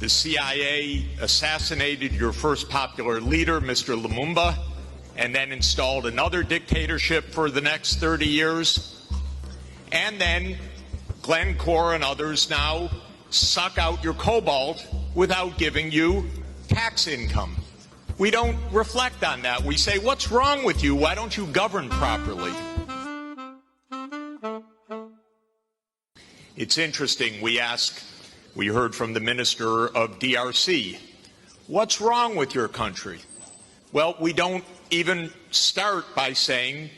The CIA assassinated your first popular leader, Mr. Lumumba, and then installed another dictatorship for the next 30 years. And then Glencore and others now suck out your cobalt without giving you tax income. We don't reflect on that. We say, what's wrong with you? Why don't you govern properly? It's interesting. We heard from the Minister of DRC, what's wrong with your country? Well, we don't even start by saying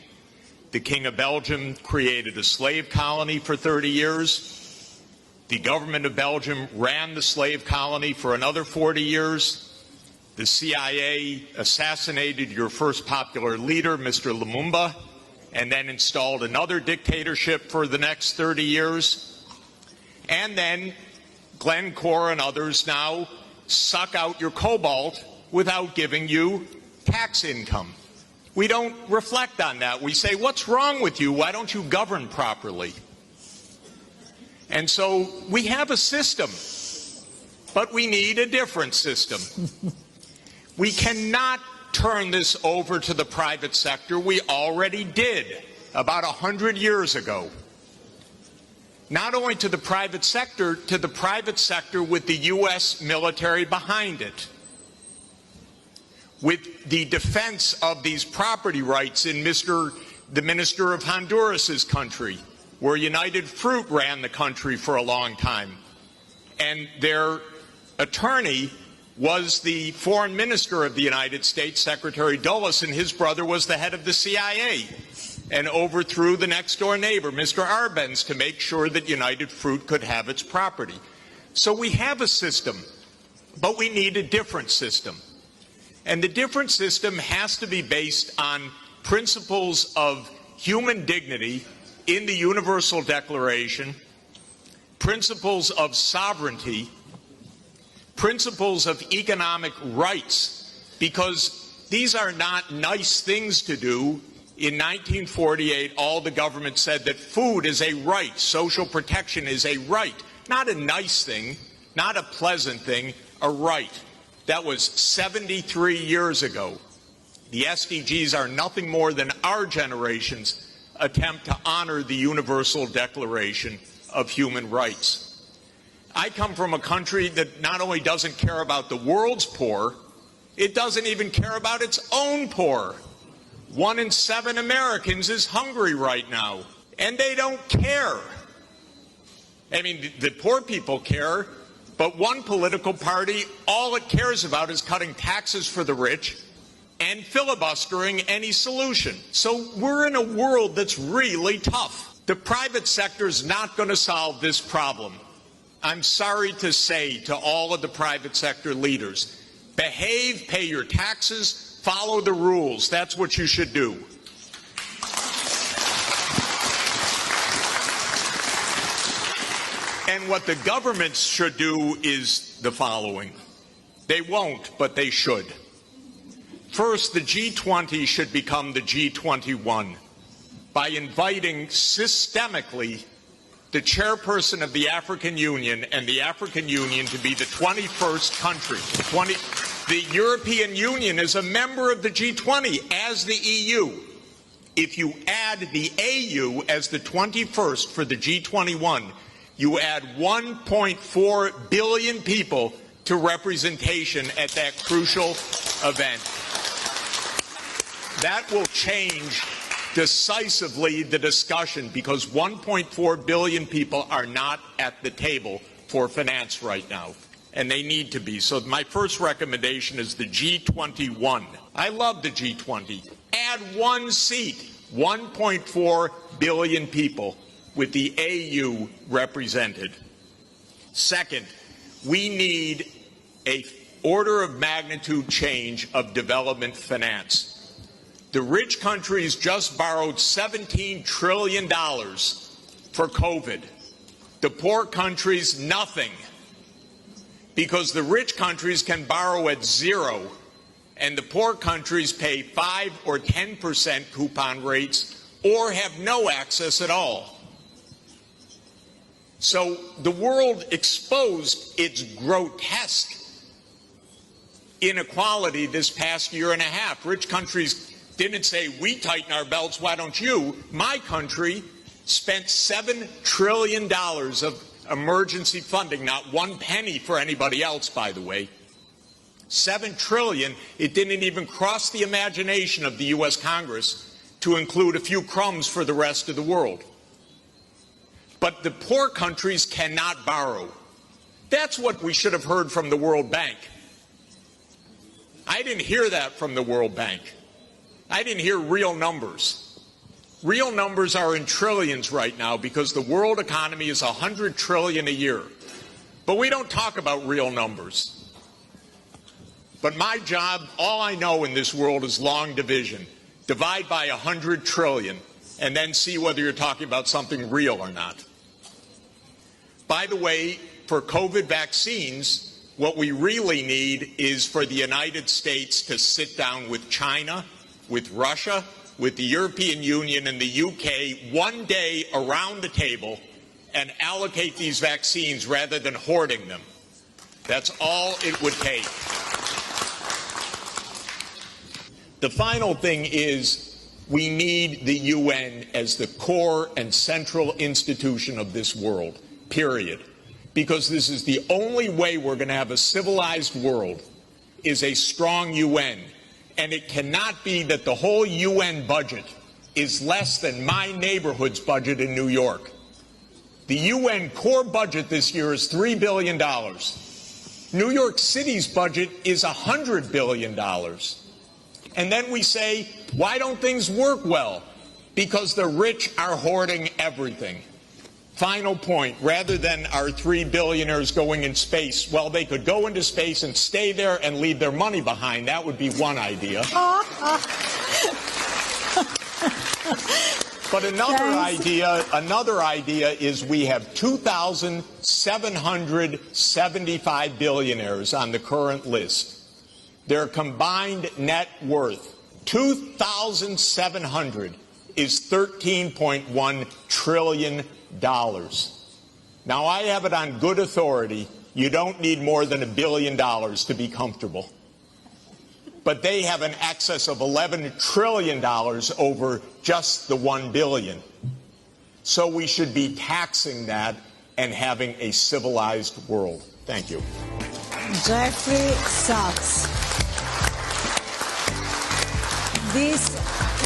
the King of Belgium created a slave colony for 30 years. The government of Belgium ran the slave colony for another 40 years. The CIA assassinated your first popular leader, Mr. Lumumba, and then installed another dictatorship for the next 30 years. And then Glencore and others now suck out your cobalt without giving you tax income. We don't reflect on that. We say, what's wrong with you? Why don't you govern properly? And so we have a system, but we need a different system. We cannot turn this over to the private sector. We already did about 100 years ago. Not only to the private sector with the U.S. military behind it, with the defense of these property rights in the Minister of Honduras's country, where United Fruit ran the country for a long time. And their attorney was the foreign minister of the United States, Secretary Dulles, and his brother was the head of the CIA and overthrew the next-door neighbor, Mr. Arbenz, to make sure that United Fruit could have its property. So we have a system, but we need a different system. And the different system has to be based on principles of human dignity in the Universal Declaration, principles of sovereignty, principles of economic rights, because these are not nice things to do. In 1948, all the government said that food is a right, social protection is a right, not a nice thing, not a pleasant thing, a right. That was 73 years ago. The SDGs are nothing more than our generation's attempt to honor the Universal Declaration of Human Rights. I come from a country that not only doesn't care about the world's poor, it doesn't even care about its own poor. 1 in 7 Americans is hungry right now, and they don't care. I mean, the poor people care, but one political party, all it cares about is cutting taxes for the rich and filibustering any solution. So we're in a world that's really tough. The private sector is not going to solve this problem. I'm sorry to say to all of the private sector leaders, behave, pay your taxes, follow the rules. That's what you should do. And what the governments should do is the following. They won't, but they should. First, the G20 should become the G21 by inviting systemically the chairperson of the African Union and the African Union to be the 21st country. The European Union is a member of the G20 as the EU. If you add the AU as the 21st for the G21, you add 1.4 billion people to representation at that crucial event. That will change decisively the discussion, because 1.4 billion people are not at the table for finance right now, and they need to be. So my first recommendation is the G21. I love the G20. Add one seat, 1.4 billion people with the AU represented. Second, we need an order of magnitude change of development finance. The rich countries just borrowed $17 trillion for COVID. The poor countries, nothing. Because the rich countries can borrow at 0, and the poor countries pay 5 or 10% coupon rates or have no access at all. So the world exposed its grotesque inequality this past year and a half. Rich countries didn't say, we tighten our belts, why don't you? My country spent $7 trillion of emergency funding, not one penny for anybody else, by the way. $7 trillion, it didn't even cross the imagination of the U.S. Congress to include a few crumbs for the rest of the world. But the poor countries cannot borrow. That's what we should have heard from the World Bank. I didn't hear that from the World Bank. I didn't hear real numbers. Real numbers are in trillions right now because the world economy is $100 trillion a year. But we don't talk about real numbers. But my job, all I know in this world is long division. Divide by 100 trillion and then see whether you're talking about something real or not. By the way, for COVID vaccines, what we really need is for the United States to sit down with China, with Russia, with the European Union and the UK one day around the table and allocate these vaccines rather than hoarding them. That's all it would take. The final thing is we need the UN as the core and central institution of this world, period. Because this is the only way we're going to have a civilized world is a strong UN. And it cannot be that the whole UN budget is less than my neighborhood's budget in New York. The UN core budget this year is $3 billion. New York City's budget is $100 billion. And then we say, why don't things work well? Because the rich are hoarding everything. Final point, rather than our 3 billionaires going in space, well, they could go into space and stay there and leave their money behind. That would be one idea. But another idea is we have 2,775 billionaires on the current list. Their combined net worth, 2,700, is $13.1 trillion. Now, I have it on good authority. You don't need more than $1 billion to be comfortable. But they have an excess of $11 trillion over just the $1 billion. So we should be taxing that and having a civilized world. Thank you. Jeffrey Sachs. This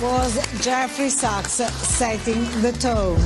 was Jeffrey Sachs setting the tone.